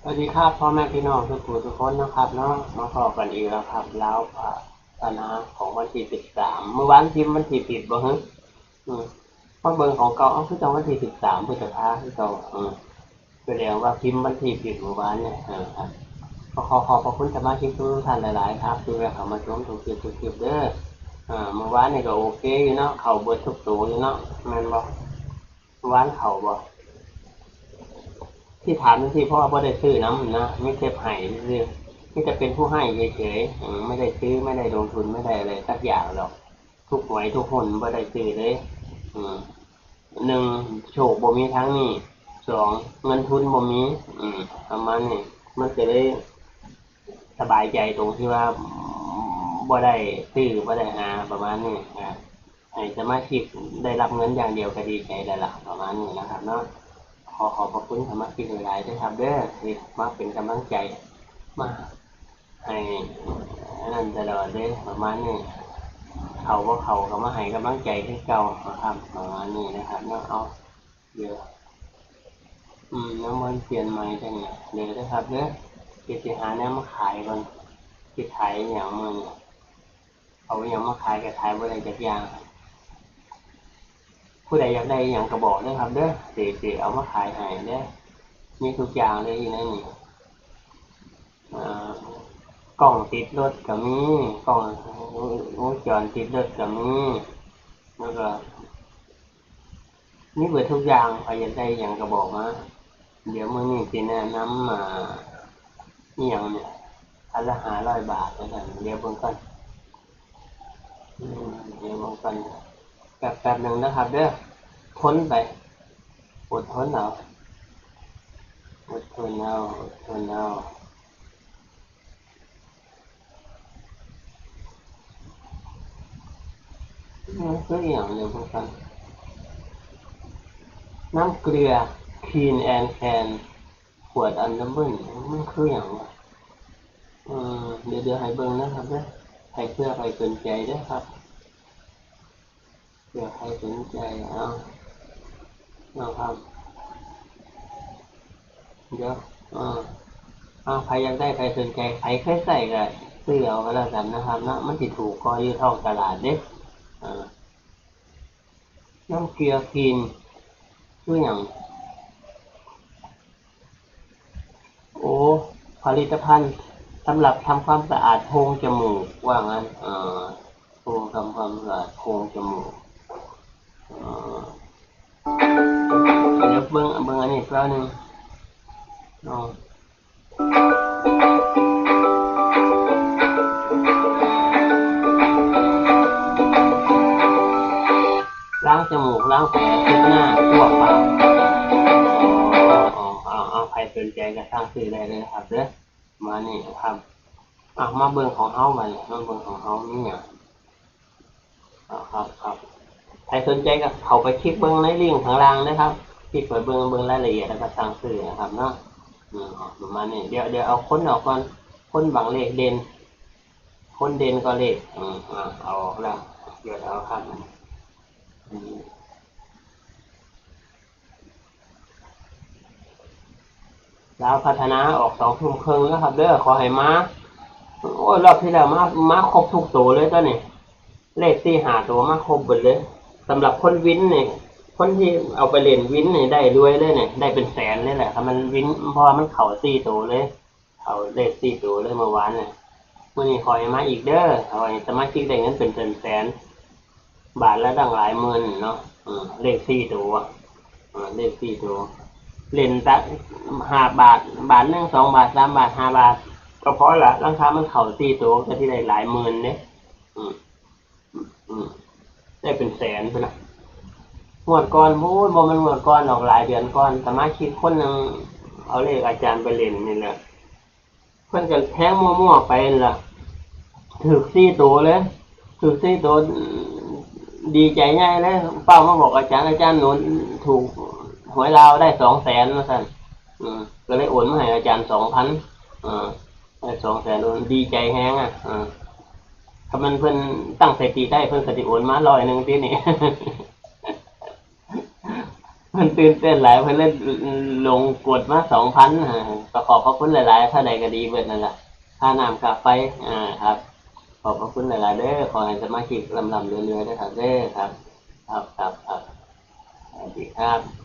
สวัสดีครับพ่อแม่พี่น้องทุกคนนะครับเนาะมาพบกันอีกแล้วครับแล้วพระนาของวันที่13เมื่อวานพิมพ์วันที่ผิดบ่ฮะมาเบิ่งของเก่าเอาคือจังวันที่13พฤษภาคมคือเก่าแสดงว่าพิมพ์วันที่ผิดเมื่อวานเนี่ยครับขอพระคุณสมาชิกทุกท่านหลายๆครับที่เข้ามาชมทุกคลิปเด้อเมื่อวานนี่ก็โอเคอยู่เนาะเข้าเบิดทุกตัวอยู่เนาะแม่นบ่เมื่อวานเข้าบ่ ที่ถามที่พ่อพ่อได้ซื้อน้ำนะไม่ใช่ไผ่ซื้อไม่จะเป็นผู้ให้เฉยๆไม่ได้ซื้อไม่ได้ลงทุนไม่ได้อะไรสักอย่างหรอกทุกหวยทุกคนไม่ได้ซื้อเลยหนึ่งโชคบ่มีทั้งนี้สองเงินทุนบ่มีประมาณนี้มันจะได้สบายใจตรงที่ว่าบ่ได้ซื้อบ่ได้หาประมาณนี้นะให้สมาชิกได้รับเงินอย่างเดียวก็ดีใจแล้วล่ะประมาณนี้นะครับเนาะ ขอบพระคุณสมาชิกหลายๆด้วยครับเด้อที่มาเป็นกำลังใจมาให้นั่นตลอดเลยประมาณนี้เขาก็เขาก็มาให้กำลังใจที่เก่านะครับประมาณนี้นะครับเนาะเอาเดี๋ยวน้ำมันเปลี่ยนใหม่จังเนี่ยเดี๋ยวนะครับเด้อที่หาเนี่ยมาขายก่อนที่ขายอย่างมึงเอาอย่างมาขายกับขายบ่ได้จักอย่างผู้ใดอยากได้อย่างกระบอกนะครับเด้อเสีเอามาขายให้เด้อมีทุกอย่างเลยอยู่ในนี้กล่องติดรถก็มีกล่องวงจรติดรถก็มีแล้วก็นี่เบิดทุกอย่างใครอยากได้อย่างกระบอกมาเดี๋ยวมื้อนี้สิแนะนำนี่อย่างเนี่ยอันละ500 บาทแล้วกันเดี๋ยวเบิ่งก่อนเดี๋ยวเบิ่งก่อนแป๊บหนึ่งนะครับเด้อทนไปอดทนเอาอดทนเอาอดทนเอาคืออย่างเดียวกันน้ำเกลือ Clean and Can ขวดอันดับเบิ้ลมันคืออย่างเดี๋ยวให้เบิ่งนะครับเด้อให้เพื่อใครสนใจเด้อครับเพื่อใครสนใจเอาครับเดี๋ยวใครอยากได้ใครสนใจใครเคยใส่ก็ซื้อเอาก็แล้วกันนะครับเนาะมันสิถูกก็อยู่ท้องตลาดเด้น้ำเกลือกินคืออย่างโอ้ผลิตภัณฑ์สำหรับทำความสะอาดโพรงจมูกว่างั้นโพรงทำความสะอาดโพรงจมูกเดี๋ยวเบิ่งอันนี้แป๊บนึงล้างจมูกล้างแผลเช็ดหน้าทั่วปากเอาใครสนใจก็สร้างซื้อได้เลยครับเด้อมานี่ครับมาเบิ่งของเฮามาเลยมาเบิ่งของเฮานี่เนี่ยครับใครสนใจก็เข้าไปคลิกเบิ่งในลิงก์ข้างล่างนะครับคลิกไปเบิ่งรายละเอียดแล้วก็สร้างซื้อนะครับเนาะประมาณนี้เดี๋ยวเอาค้นออกก่อนค้นบางเลขเด่นค้นเด่นก็เลขเอาแล้วเดี๋ยวเอาครับแล้วพัฒนาออก2 ทุ่มครึ่งแล้วครับเด้อขอให้มาโอ้ยรอบที่แล้วมาครบทุกตัวเลยตอนนี้เลข4 5 ตัวมาครบหมดเลยสำหรับคนวินเนี่ยคนที่เอาไปเล่นวินเนี่ยได้รวยเลยเนี่ยได้เป็นแสนเลยแหละถ้ามันวินพอมันเข่า4 ตัวเลยเขาเลข4 ตัวเลยเมื่อวานเนี่ยมื่อนี้คอยมาอีกเด้อคอยสมาชิกได้เงินเป็นแสนบาทละตั้งหลายหมื่นเนาะเลข4 ตัวเลข4 ตัวเล่นสัก5 บาท1 2 บาท3 บาท5 บาทก็พอละราคามันเข่า4 ตัวก็ที่ได้หลายหมื่นเนี่ยได้เป็นแสนไปละงวดก่อนพูดบ่มันงวดก่อนออกหลายเดือนก่อนสมาชิกคนนึงเอาเลขอาจารย์ไปเล่นนี่แหละเพิ่นก็แทงมั่วๆไปล่ะถูก4 ตัวเลยถูก4 ตัวดีใจง่ายเลยเป้ามาบอกอาจารย์หนูถูกหวยลาวได้200,000ว่าซั่นก็เลยโอนมาให้อาจารย์2,000ได้200,000โอนดีใจแฮงถ้ามันเพิ่นตั้งสถิติได้เพิ่นก็สิโอนมา100ตินี่ มันตื่นเต้นหลายเพิ่นเล่นลงกดมา2,000ก็ขอบพระคุณหลายๆถ้าใดก็ดีเบิดนั่นล่ะค่าน้ำค่าไฟครับขอบพระคุณหลายๆเด้อขอให้สมาชิกร่ำๆรวยๆเด้อครับเด้อครับครับครับครับสวัสดีครับ